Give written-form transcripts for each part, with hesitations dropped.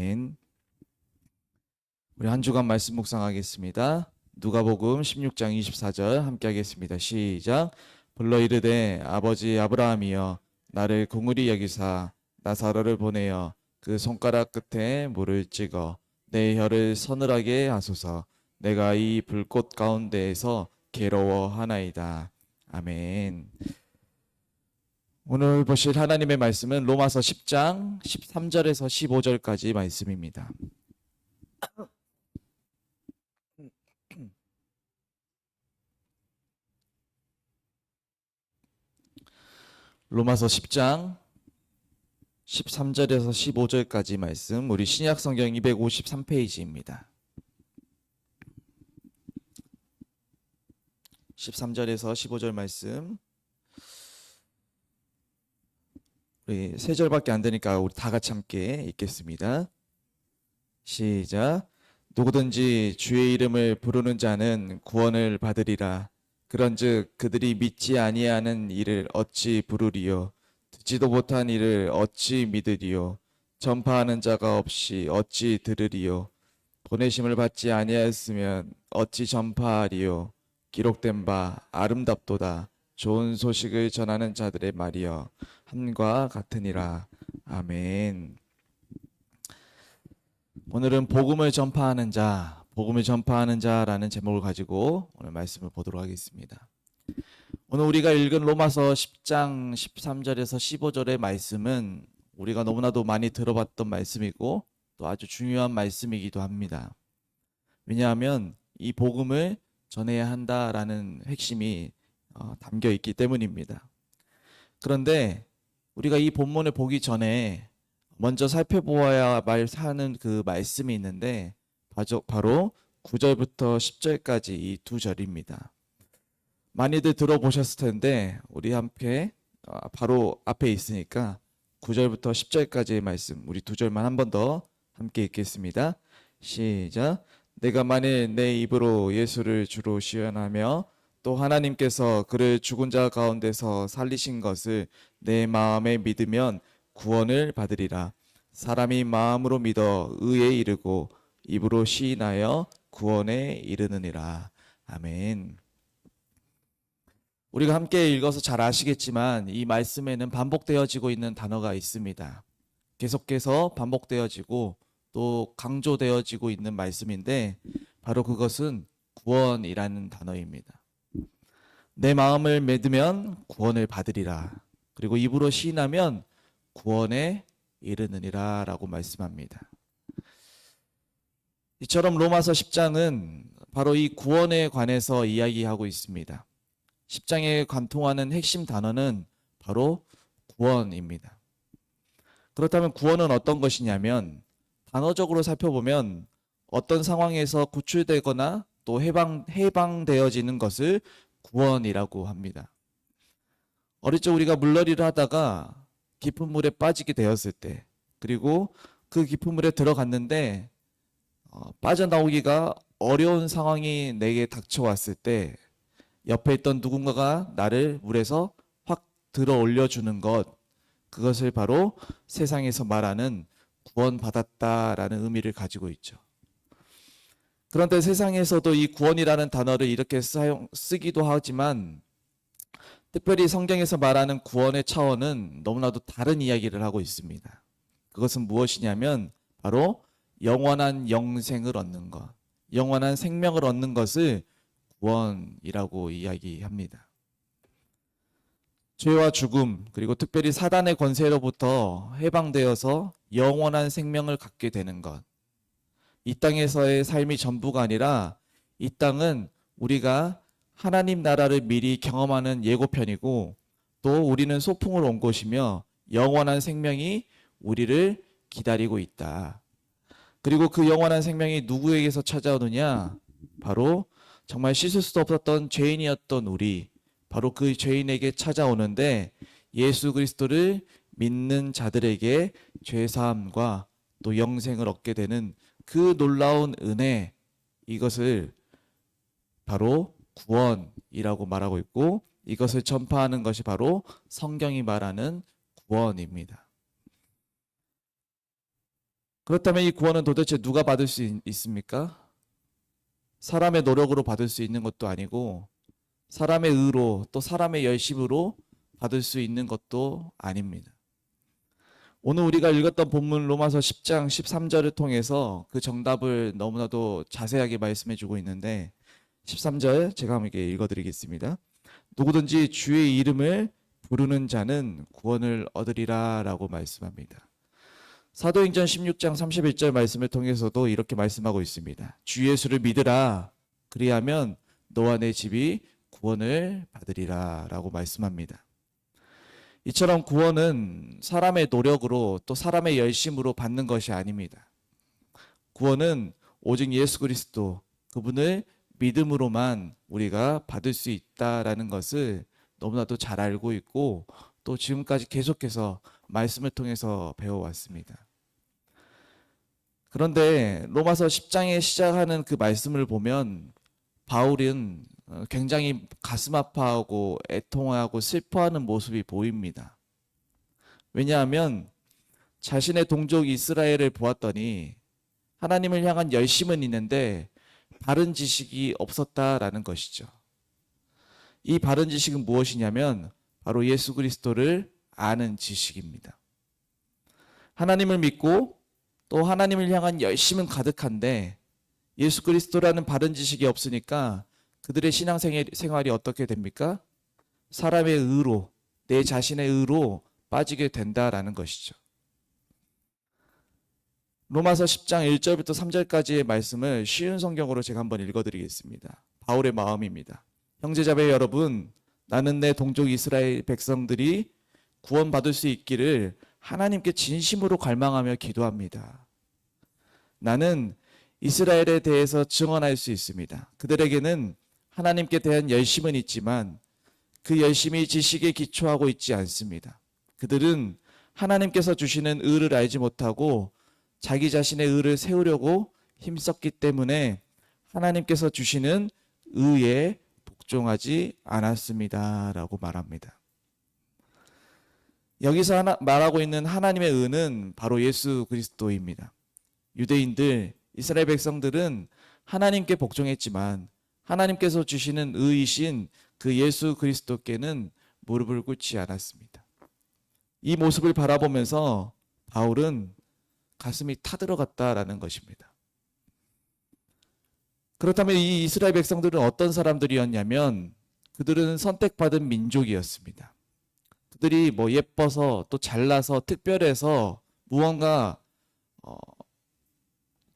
아멘. 우리 한 주간 말씀 묵상하겠습니다. 누가복음 16장 24절 함께 하겠습니다. 시작. 불러 이르되 아버지 아브라함이여 나를 긍휼히 여기사 나사로를 보내어 그 손가락 끝에 물을 찍어 내 혀를 서늘하게 하소서. 내가 이 불꽃 가운데에서 괴로워하나이다. 아멘. 오늘 보실 하나님의 말씀은 로마서 10장 13절에서 15절까지 말씀입니다. 로마서 10장 13절에서 15절까지 말씀, 우리 신약성경 253페이지입니다. 13절에서 15절 말씀, 우리 3절밖에 안 되니까 우리 다 같이 함께 읽겠습니다. 시작. 누구든지 주의 이름을 부르는 자는 구원을 받으리라. 그런즉 그들이 믿지 아니하는 이를 어찌 부르리요? 듣지도 못한 이를 어찌 믿으리요? 전파하는 자가 없이 어찌 들으리요? 보내심을 받지 아니하였으면 어찌 전파하리요? 기록된 바 아름답도다. 좋은 소식을 전하는 자들의 말이여 함과 같으니라. 아멘. 오늘은 복음을 전파하는 자, 복음을 전파하는 자라는 제목을 가지고 오늘 말씀을 보도록 하겠습니다. 오늘 우리가 읽은 로마서 10장 13절에서 15절의 말씀은 우리가 너무나도 많이 들어봤던 말씀이고 또 아주 중요한 말씀이기도 합니다. 왜냐하면 이 복음을 전해야 한다라는 핵심이 담겨 있기 때문입니다. 그런데 우리가 이 본문을 보기 전에 먼저 살펴보아야 하는 그 말씀이 있는데 바로 9절부터 10절까지 이 두 절입니다. 많이들 들어보셨을 텐데 우리 함께 바로 앞에 있으니까 9절부터 10절까지의 말씀 우리 두 절만 한 번 더 함께 읽겠습니다. 시작. 내가 만일 내 입으로 예수를 주로 시연하며 또 하나님께서 그를 죽은 자 가운데서 살리신 것을 내 마음에 믿으면 구원을 받으리라. 사람이 마음으로 믿어 의에 이르고 입으로 시인하여 구원에 이르느니라. 아멘. 우리가 함께 읽어서 잘 아시겠지만 이 말씀에는 반복되어지고 있는 단어가 있습니다. 계속해서 반복되어지고 또 강조되어지고 있는 말씀인데 바로 그것은 구원이라는 단어입니다. 내 마음을 믿으면 구원을 받으리라. 그리고 입으로 시인하면 구원에 이르느니라 라고 말씀합니다. 이처럼 로마서 10장은 바로 이 구원에 관해서 이야기하고 있습니다. 10장에 관통하는 핵심 단어는 바로 구원입니다. 그렇다면 구원은 어떤 것이냐면 단어적으로 살펴보면 어떤 상황에서 구출되거나 또 해방되어지는 것을 구원이라고 합니다. 어릴 적 우리가 물놀이를 하다가 깊은 물에 빠지게 되었을 때 그리고 그 깊은 물에 들어갔는데 빠져나오기가 어려운 상황이 내게 닥쳐왔을 때 옆에 있던 누군가가 나를 물에서 확 들어 올려주는 것, 그것을 바로 세상에서 말하는 구원받았다라는 의미를 가지고 있죠. 그런데 세상에서도 이 구원이라는 단어를 이렇게 쓰기도 하지만 특별히 성경에서 말하는 구원의 차원은 너무나도 다른 이야기를 하고 있습니다. 그것은 무엇이냐면 바로 영원한 영생을 얻는 것, 영원한 생명을 얻는 것을 구원이라고 이야기합니다. 죄와 죽음 그리고 특별히 사단의 권세로부터 해방되어서 영원한 생명을 갖게 되는 것, 이 땅에서의 삶이 전부가 아니라 이 땅은 우리가 하나님 나라를 미리 경험하는 예고편이고 또 우리는 소풍을 온 곳이며 영원한 생명이 우리를 기다리고 있다. 그리고 그 영원한 생명이 누구에게서 찾아오느냐? 바로 정말 씻을 수 없었던 죄인이었던 우리, 바로 그 죄인에게 찾아오는데 예수 그리스도를 믿는 자들에게 죄사함과 또 영생을 얻게 되는 그 놀라운 은혜, 이것을 바로 구원이라고 말하고 있고 이것을 전파하는 것이 바로 성경이 말하는 구원입니다. 그렇다면 이 구원은 도대체 누가 받을 수 있습니까? 사람의 노력으로 받을 수 있는 것도 아니고 사람의 의로 또 사람의 열심으로 받을 수 있는 것도 아닙니다. 오늘 우리가 읽었던 본문 로마서 10장 13절을 통해서 그 정답을 너무나도 자세하게 말씀해 주고 있는데 13절 제가 함께 읽어드리겠습니다. 누구든지 주의 이름을 부르는 자는 구원을 얻으리라 라고 말씀합니다. 사도행전 16장 31절 말씀을 통해서도 이렇게 말씀하고 있습니다. 주 예수를 믿으라 그리하면 너와 내 집이 구원을 받으리라 라고 말씀합니다. 이처럼 구원은 사람의 노력으로 또 사람의 열심으로 받는 것이 아닙니다. 구원은 오직 예수 그리스도 그분을 믿음으로만 우리가 받을 수 있다라는 것을 너무나도 잘 알고 있고 또 지금까지 계속해서 말씀을 통해서 배워왔습니다. 그런데 로마서 10장에 시작하는 그 말씀을 보면 바울은 굉장히 가슴 아파하고 애통하고 슬퍼하는 모습이 보입니다. 왜냐하면 자신의 동족 이스라엘을 보았더니 하나님을 향한 열심은 있는데 바른 지식이 없었다라는 것이죠. 이 바른 지식은 무엇이냐면 바로 예수 그리스도를 아는 지식입니다. 하나님을 믿고 또 하나님을 향한 열심은 가득한데 예수 그리스도라는 바른 지식이 없으니까 그들의 신앙생활이 어떻게 됩니까? 사람의 의로, 내 자신의 의로 빠지게 된다라는 것이죠. 로마서 10장 1절부터 3절까지의 말씀을 쉬운 성경으로 제가 한번 읽어드리겠습니다. 바울의 마음입니다. 형제자매 여러분, 나는 내 동족 이스라엘 백성들이 구원받을 수 있기를 하나님께 진심으로 갈망하며 기도합니다. 나는 이스라엘에 대해서 증언할 수 있습니다. 그들에게는 하나님께 대한 열심은 있지만 그 열심이 지식에 기초하고 있지 않습니다. 그들은 하나님께서 주시는 의를 알지 못하고 자기 자신의 의를 세우려고 힘썼기 때문에 하나님께서 주시는 의에 복종하지 않았습니다. 라고 말합니다. 여기서 말하고 있는 하나님의 의는 바로 예수 그리스도입니다. 유대인들, 이스라엘 백성들은 하나님께 복종했지만 하나님께서 주시는 의이신 그 예수 그리스도께는 무릎을 꿇지 않았습니다. 이 모습을 바라보면서 바울은 가슴이 타들어갔다라는 것입니다. 그렇다면 이 이스라엘 백성들은 어떤 사람들이었냐면 그들은 선택받은 민족이었습니다. 그들이 예뻐서 또 잘나서 특별해서 무언가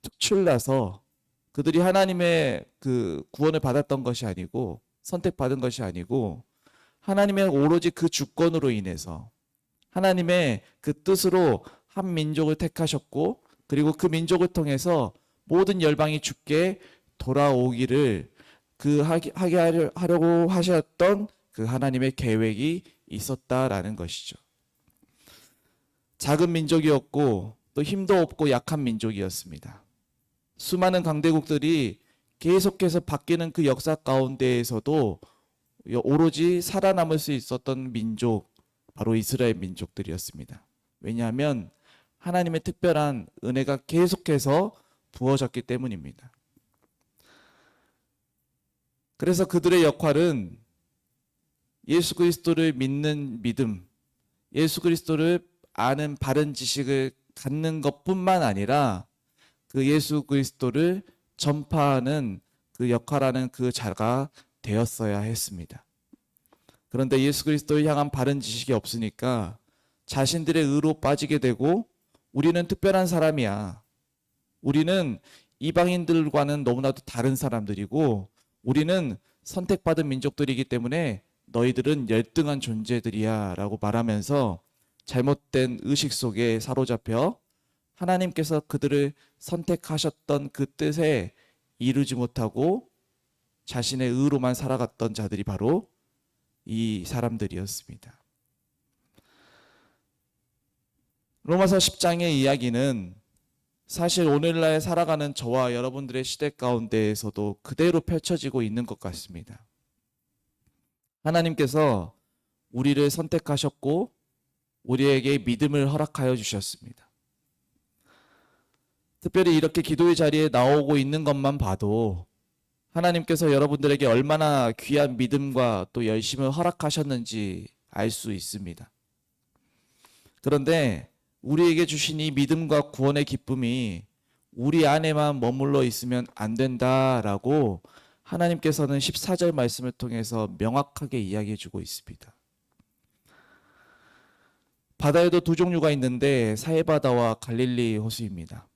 특출나서 그들이 하나님의 그 구원을 받았던 것이 아니고 선택받은 것이 아니고 하나님의 오로지 그 주권으로 인해서 하나님의 그 뜻으로 한 민족을 택하셨고 그리고 그 민족을 통해서 모든 열방이 주께 돌아오기를 하게 하려고 하셨던 그 하나님의 계획이 있었다라는 것이죠. 작은 민족이었고 또 힘도 없고 약한 민족이었습니다. 수많은 강대국들이 계속해서 바뀌는 그 역사 가운데에서도 오로지 살아남을 수 있었던 민족, 바로 이스라엘 민족들이었습니다. 왜냐하면 하나님의 특별한 은혜가 계속해서 부어졌기 때문입니다. 그래서 그들의 역할은 예수 그리스도를 믿는 믿음, 예수 그리스도를 아는 바른 지식을 갖는 것뿐만 아니라 그 예수 그리스도를 전파하는 그 역할하는 그 자가 되었어야 했습니다. 그런데 예수 그리스도를 향한 바른 지식이 없으니까 자신들의 의로 빠지게 되고 우리는 특별한 사람이야. 우리는 이방인들과는 너무나도 다른 사람들이고 우리는 선택받은 민족들이기 때문에 너희들은 열등한 존재들이야 라고 말하면서 잘못된 의식 속에 사로잡혀 하나님께서 그들을 선택하셨던 그 뜻에 이루지 못하고 자신의 의로만 살아갔던 자들이 바로 이 사람들이었습니다. 로마서 10장의 이야기는 사실 오늘날 살아가는 저와 여러분들의 시대 가운데에서도 그대로 펼쳐지고 있는 것 같습니다. 하나님께서 우리를 선택하셨고 우리에게 믿음을 허락하여 주셨습니다. 특별히 이렇게 기도의 자리에 나오고 있는 것만 봐도 하나님께서 여러분들에게 얼마나 귀한 믿음과 또 열심을 허락하셨는지 알 수 있습니다. 그런데 우리에게 주신 이 믿음과 구원의 기쁨이 우리 안에만 머물러 있으면 안 된다라고 하나님께서는 14절 말씀을 통해서 명확하게 이야기해 주고 있습니다. 바다에도 두 종류가 있는데 사해바다와 갈릴리 호수입니다.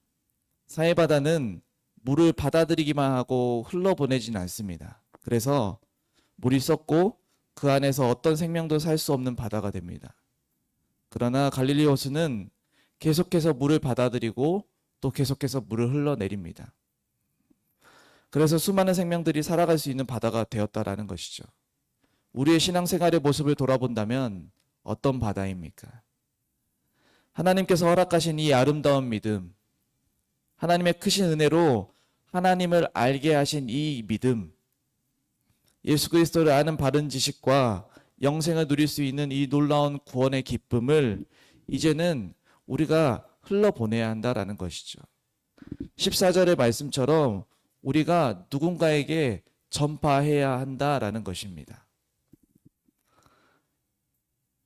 사해바다는 물을 받아들이기만 하고 흘러보내진 않습니다. 그래서 물이 썩고 그 안에서 어떤 생명도 살 수 없는 바다가 됩니다. 그러나 갈릴리 호수는 계속해서 물을 받아들이고 또 계속해서 물을 흘러내립니다. 그래서 수많은 생명들이 살아갈 수 있는 바다가 되었다라는 것이죠. 우리의 신앙생활의 모습을 돌아본다면 어떤 바다입니까? 하나님께서 허락하신 이 아름다운 믿음, 하나님의 크신 은혜로 하나님을 알게 하신 이 믿음, 예수 그리스도를 아는 바른 지식과 영생을 누릴 수 있는 이 놀라운 구원의 기쁨을 이제는 우리가 흘러보내야 한다라는 것이죠. 14절의 말씀처럼 우리가 누군가에게 전파해야 한다라는 것입니다.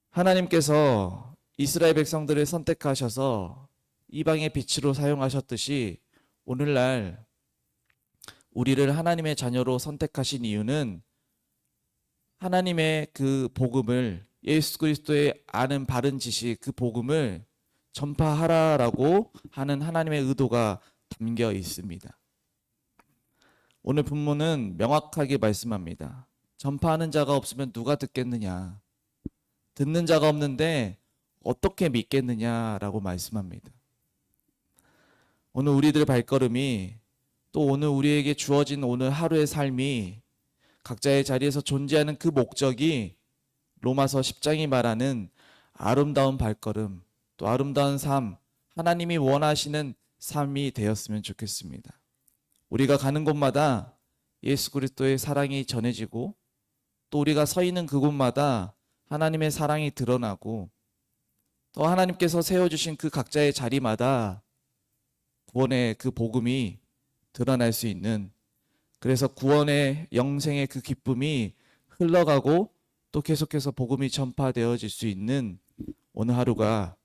하나님께서 이스라엘 백성들을 선택하셔서 이방의 빛으로 사용하셨듯이 오늘날 우리를 하나님의 자녀로 선택하신 이유는 하나님의 그 복음을, 예수 그리스도의 아는 바른 지식, 그 복음을 전파하라라고 하는 하나님의 의도가 담겨 있습니다. 오늘 본문은 명확하게 말씀합니다. 전파하는 자가 없으면 누가 듣겠느냐? 듣는 자가 없는데 어떻게 믿겠느냐라고 말씀합니다. 오늘 우리들의 발걸음이, 또 오늘 우리에게 주어진 오늘 하루의 삶이 각자의 자리에서 존재하는 그 목적이 로마서 10장이 말하는 아름다운 발걸음, 또 아름다운 삶, 하나님이 원하시는 삶이 되었으면 좋겠습니다. 우리가 가는 곳마다 예수 그리스도의 사랑이 전해지고, 또 우리가 서 있는 그곳마다 하나님의 사랑이 드러나고, 또 하나님께서 세워주신 그 각자의 자리마다 구원의 그 복음이 드러날 수 있는, 그래서 구원의 영생의 그 기쁨이 흘러가고 또 계속해서 복음이 전파되어질 수 있는 오늘 하루가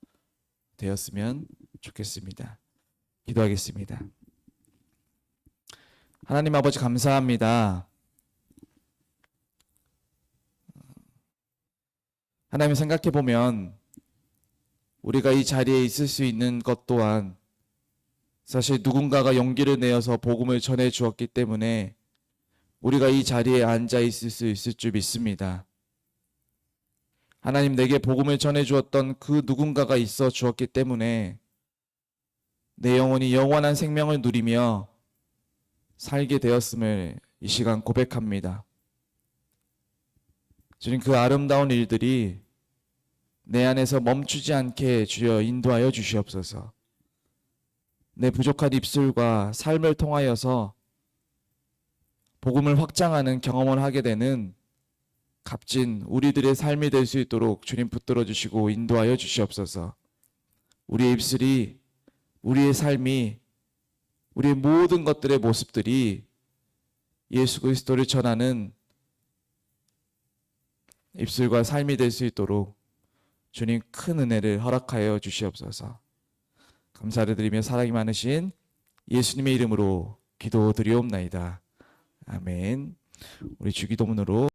되었으면 좋겠습니다. 기도하겠습니다. 하나님 아버지 감사합니다. 하나님 생각해 보면 우리가 이 자리에 있을 수 있는 것 또한 사실 누군가가 용기를 내어서 복음을 전해 주었기 때문에 우리가 이 자리에 앉아 있을 수 있을 줄 믿습니다. 하나님, 내게 복음을 전해 주었던 그 누군가가 있어 주었기 때문에 내 영혼이 영원한 생명을 누리며 살게 되었음을 이 시간 고백합니다. 주님, 그 아름다운 일들이 내 안에서 멈추지 않게 주여 인도하여 주시옵소서. 내 부족한 입술과 삶을 통하여서 복음을 확장하는 경험을 하게 되는 값진 우리들의 삶이 될 수 있도록 주님 붙들어 주시고 인도하여 주시옵소서. 우리의 입술이, 우리의 삶이, 우리의 모든 것들의 모습들이 예수 그리스도를 전하는 입술과 삶이 될 수 있도록 주님 큰 은혜를 허락하여 주시옵소서. 감사를 드리며 사랑이 많으신 예수님의 이름으로 기도드리옵나이다. 아멘. 우리 주기도문으로